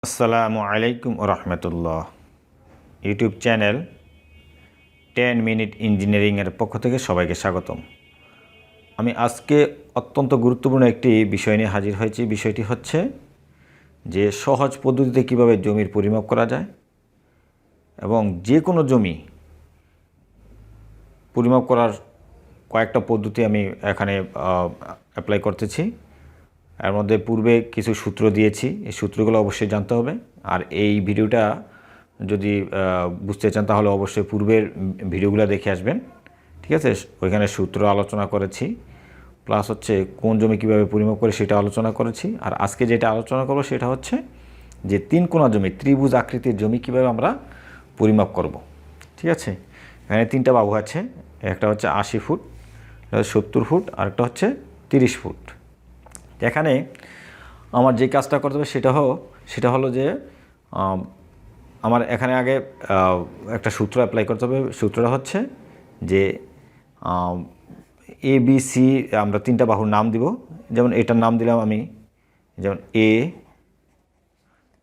আসসালামু আলাইকুম রহমতুল্লাহ। YouTube channel 10 minute ইঞ্জিনিয়ারিংয়ের পক্ষ থেকে সবাইকে স্বাগতম। আমি আজকে অত্যন্ত গুরুত্বপূর্ণ একটি বিষয় নিয়ে হাজির হয়েছি। বিষয়টি হচ্ছে যে সহজ পদ্ধতিতে কিভাবে জমির পরিমাপ করা যায় এবং যে কোনো জমি পরিমাপ করার কয়েকটা পদ্ধতি আমি এখানে অ্যাপ্লাই করতেছি। এর মধ্যে পূর্বে কিছু সূত্র দিয়েছি, এই সূত্রগুলো অবশ্যই জানতে হবে। আর এই ভিডিওটা যদি বুঝতে চান তাহলে অবশ্যই পূর্বের ভিডিওগুলো দেখে আসবেন, ঠিক আছে? ওইখানে সূত্র আলোচনা করেছি, প্লাস হচ্ছে কোন জমি কীভাবে পরিমাপ করে সেটা আলোচনা করেছি। আর আজকে যেটা আলোচনা করব সেটা হচ্ছে যে তিন কোণা জমি, ত্রিভুজ আকৃতির জমি কীভাবে আমরা পরিমাপ করব, ঠিক আছে? এখানে তিনটা বাহু আছে, একটা হচ্ছে 80 ফুট, একটা হচ্ছে 70 ফুট, আর একটা হচ্ছে 30 ফুট। এখানে আমার যে কাজটা করতে হবে সেটা হলো যে আমার এখানে আগে একটা সূত্র অ্যাপ্লাই করতে হবে। সূত্রটা হচ্ছে যে এ বি সি, আমরা তিনটা বাহুর নাম দিব। যেমন এটার নাম দিলাম আমি, যেমন এ,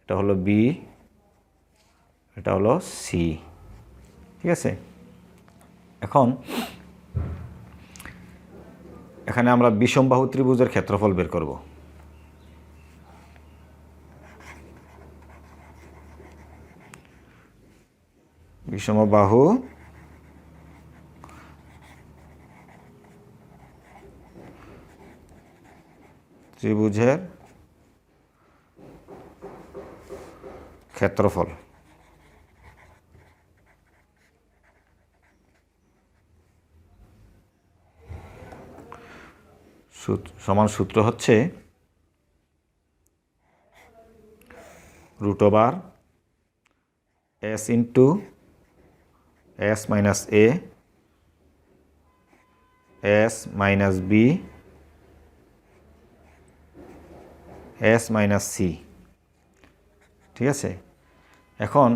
এটা হলো বি, এটা হলো সি, ঠিক আছে? এখন এখানে আমরা বিষমবাহু ত্রিভুজের ক্ষেত্রফল বের করব। বিষমবাহু ত্রিভুজের ক্ষেত্রফল সমান সূত্র হচ্ছে √ s into s minus a s minus b s minus c, ঠিক আছে? এখন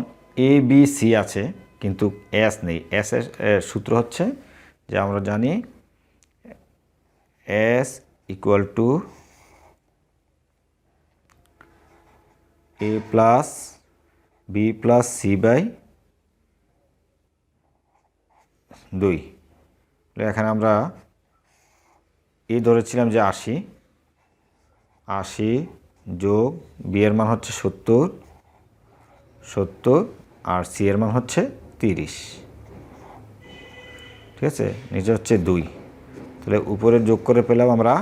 এ বি সি আছে কিন্তু এস নেই। এস এর সূত্র হচ্ছে যে আমরা জানি S equal to A plus B plus C by 2। এখানে আমরা এ ধরেছিলাম যে 80 যোগ বি এর মান হচ্ছে 70 আর সি এর মান হচ্ছে 30, ঠিক আছে? নিচে হচ্ছে 2, তাহলে উপরে যোগ করে পেলাম আমরা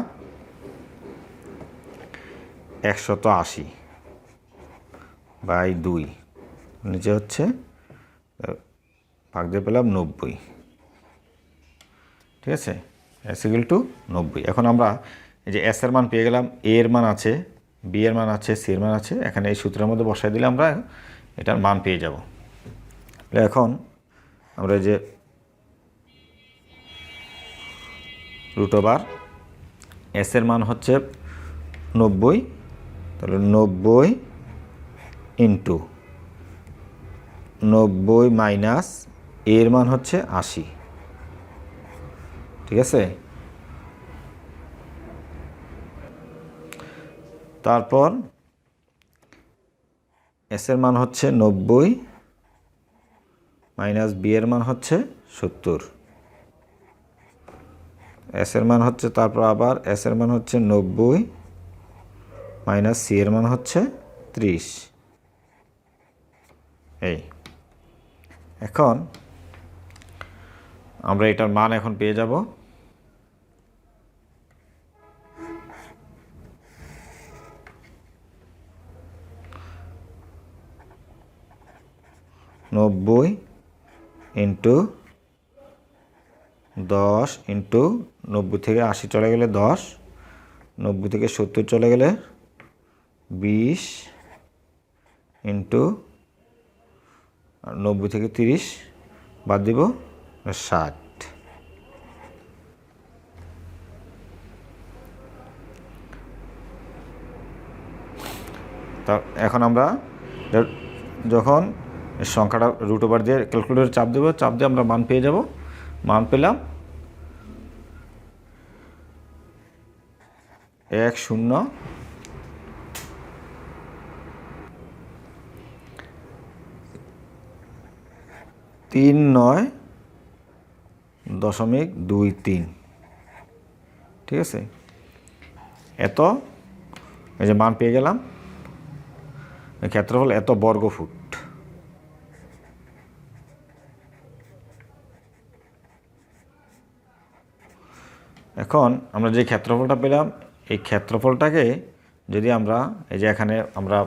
180 বাই 2, নিচে হচ্ছে ভাগ দিয়ে পেলাম 90, ঠিক আছে? S equal two 90। এখন আমরা এই যে এস এর মান পেয়ে গেলাম, এ এর মান আছে, বি এর মান আছে, সি এর মান আছে। এখানে এই সূত্রের মধ্যে বসাই দিলে আমরা এটার মান পেয়ে যাব। এখন আমরা যে √ এস এর মান হচ্ছে 90, তাহলে 90 ইন্টু 90 মাইনাস এর মান হচ্ছে 80, ঠিক আছে? তারপর এস এর মান হচ্ছে 90 মাইনাস বি এর মান হচ্ছে 70, এস এর মান হচ্ছে, তারপর আবার এস এর মান হচ্ছে 90 মাইনাস সি এর মান হচ্ছে 30। এই এখন আমরা এটার মান এখন পেয়ে যাব। নব্বই ইন্টু 10 ইন্টু 90 থেকে 80 চলে গেলে 10, 90 থেকে 70 চলে গেলে 20 ইন্টু 90 থেকে 30 বাদ দিব 60। তা এখন আমরা যখন সংখ্যাটা √ দিয়ে ক্যালকুলেটর চাপ দিয়ে আমরা মান পেয়ে যাব। মান পেলাম 10 39.23, ঠিক আছে। এত এই যে মান পেয়ে গেলাম, ক্ষেত্রফল এত বর্গ ফুট। এখন আমরা যে ক্ষেত্রফলটা পেলাম, এই ক্ষেত্রফলটাকে যদি আমরা এই যে এখানে আমরা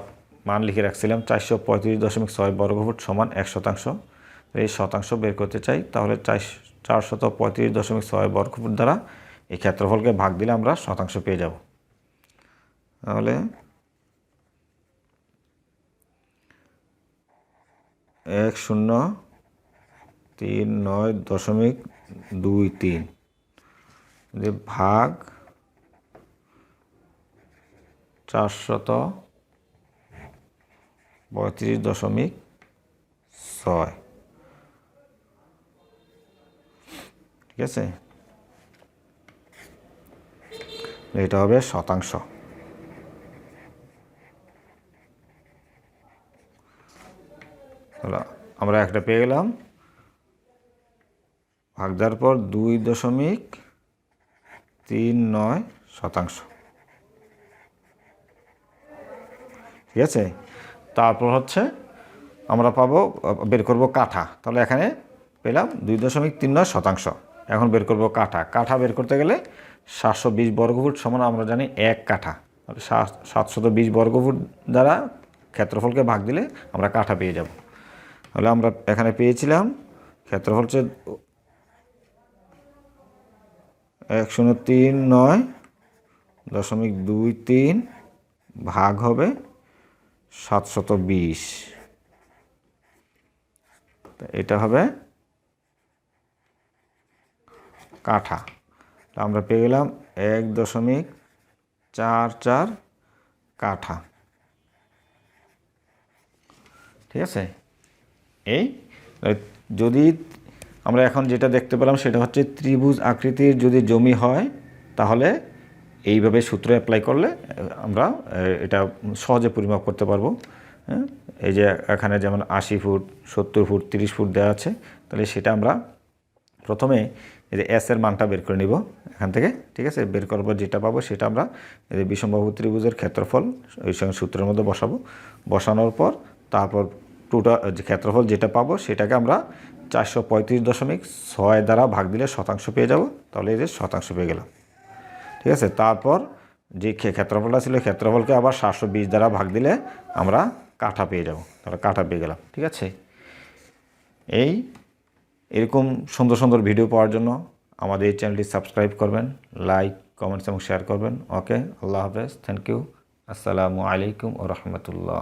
মান লিখে রাখছিলাম 435.6 বর্গফুট সমান 1%, এই শতাংশ বের করতে চাই, তাহলে 435.6 বর্গফুট দ্বারা এই ক্ষেত্রফলকে ভাগ দিলে আমরা শতাংশ পেয়ে যাব। তাহলে 1039.23 যে ভাগ 435.6, ঠিক আছে, এটা হবে শতাংশ। তাহলে আমরা একটা পেয়ে গেলাম, ভাগ দেওয়ার পর 2.39%, ঠিক আছে। তারপর হচ্ছে আমরা পাবো, বের করব কাঠা। তাহলে এখানে পেলাম 2.39%। এখন বের করব কাঠা। কাঠা বের করতে গেলে 720 বর্গফুট সমান আমরা জানি 1 কাঠা। 720 বর্গফুট দ্বারা ক্ষেত্রফলকে ভাগ দিলে আমরা কাঠা পেয়ে যাব। তাহলে আমরা এখানে পেয়েছিলাম ক্ষেত্রফল হচ্ছে 1039.23 ভাগ হবে 720, এটা হবে কাঠা। আমরা পেয়ে গেলাম 1.44 কাঠা, ঠিক আছে। এই যদি আমরা এখন যেটা দেখতে পেলাম সেটা হচ্ছে ত্রিভুজ আকৃতির যদি জমি হয়, তাহলে এইভাবে সূত্র অ্যাপ্লাই করলে আমরা এটা সহজে পরিমাপ করতে পারবো। হ্যাঁ, এই যে এখানে যেমন 80 ফুট, 70 ফুট, 30 ফুট দেওয়া আছে, তাহলে সেটা আমরা প্রথমে এই যে এস এর মানটা বের করে নিব এখান থেকে, ঠিক আছে। বের করব, যেটা পাবো সেটা আমরা এই যে বিষমবাহু ত্রিভুজের ক্ষেত্রফল ওই সঙ্গে সূত্রের মধ্যে বসাবো। বসানোর পর তারপর টোটাল যে ক্ষেত্রফল যেটা পাবো সেটাকে আমরা 435.6 দ্বারা ভাগ দিলে শতাংশ পেয়ে যাব। তাহলে এই যে শতাংশ পেয়ে গেলাম, ঠিক আছে। তারপর যে ক্ষেত্রফলটা ছিল, ক্ষেত্রফলকে আবার 720 দ্বারা ভাগ দিলে আমরা কাঠা পেয়ে যাব। তাহলে কাঠা পেয়ে গেলাম, ঠিক আছে। এরকম সুন্দর সুন্দর ভিডিও পাওয়ার জন্য আমাদের এই চ্যানেলটি সাবস্ক্রাইব করবেন, লাইক, কমেন্টস এবং শেয়ার করবেন। ওকে, আল্লাহ হাফেজ, থ্যাংক ইউ, আসসালামু আলাইকুম ওয়া রাহমাতুল্লাহ।